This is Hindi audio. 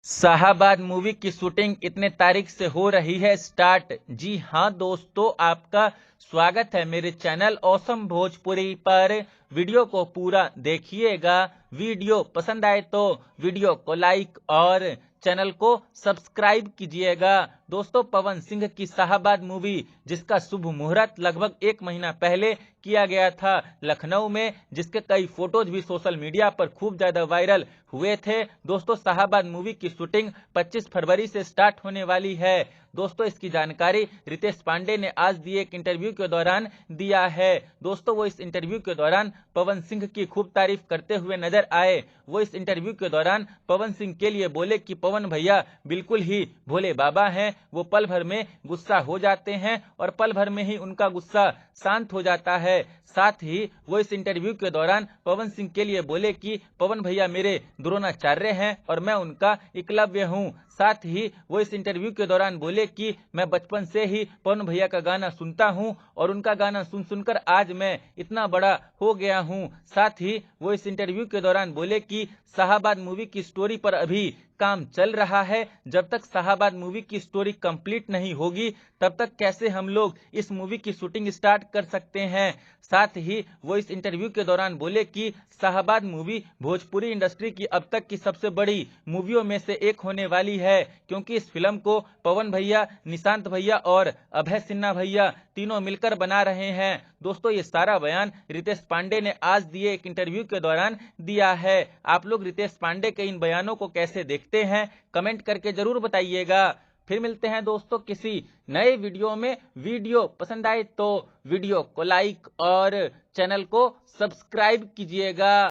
शाहाबाद मूवी की शूटिंग इतने तारीख से हो रही है स्टार्ट। जी हाँ दोस्तों, आपका स्वागत है मेरे चैनल ऑसम भोजपुरी पर। वीडियो को पूरा देखिएगा। वीडियो पसंद आए तो वीडियो को लाइक और चैनल को सब्सक्राइब कीजिएगा। दोस्तों, पवन सिंह की शाहाबाद मूवी, जिसका शुभ मुहूर्त लगभग 1 महीना पहले किया गया था लखनऊ में, जिसके कई फोटोज भी सोशल मीडिया पर खूब ज्यादा वायरल हुए थे। दोस्तों, शाहाबाद मूवी की शूटिंग 25 फरवरी से स्टार्ट होने वाली है। दोस्तों, इसकी जानकारी रितेश पांडे ने आज दिए एक इंटरव्यू के दौरान दिया है। दोस्तों, वो इस इंटरव्यू के दौरान पवन सिंह की खूब तारीफ करते हुए नजर आए। वो इस इंटरव्यू के दौरान पवन सिंह के लिए बोले कि पवन भैया बिल्कुल ही भोले बाबा हैं। वो पल भर में गुस्सा हो जाते हैं और पल भर में ही उनका गुस्सा शांत हो जाता है। साथ ही वो इस इंटरव्यू के दौरान पवन सिंह के लिए बोले कि पवन भैया मेरे द्रोणाचार्य हैं और मैं उनका एकलव्य हूं। साथ ही वो इस इंटरव्यू के दौरान बोले कि मैं बचपन से ही पवन भैया का गाना सुनता हूं और उनका गाना सुन सुनकर आज मैं इतना बड़ा हो गया हूं। साथ ही वो इस इंटरव्यू के दौरान बोले कि शाहाबाद मूवी की स्टोरी पर अभी काम चल रहा है। जब तक शाहाबाद मूवी की स्टोरी कंप्लीट नहीं होगी तब तक कैसे हम लोग इस मूवी की शूटिंग स्टार्ट कर सकते हैं। साथ ही वो इस इंटरव्यू के दौरान बोले कि शाहाबाद मूवी भोजपुरी इंडस्ट्री की अब तक की सबसे बड़ी मूवियों में से एक होने वाली है, क्योंकि इस फिल्म को पवन भैया, निशांत भैया और अभय सिन्हा भैया तीनों मिलकर बना रहे हैं। दोस्तों, ये सारा बयान रितेश पांडे ने आज दिए एक इंटरव्यू के दौरान दिया है। आप लोग रितेश पांडे के इन बयानों को कैसे देखते हैं, कमेंट करके जरूर बताइएगा। फिर मिलते हैं दोस्तों किसी नए वीडियो में। वीडियो पसंद आए तो वीडियो को लाइक और चैनल को सब्सक्राइब कीजिएगा।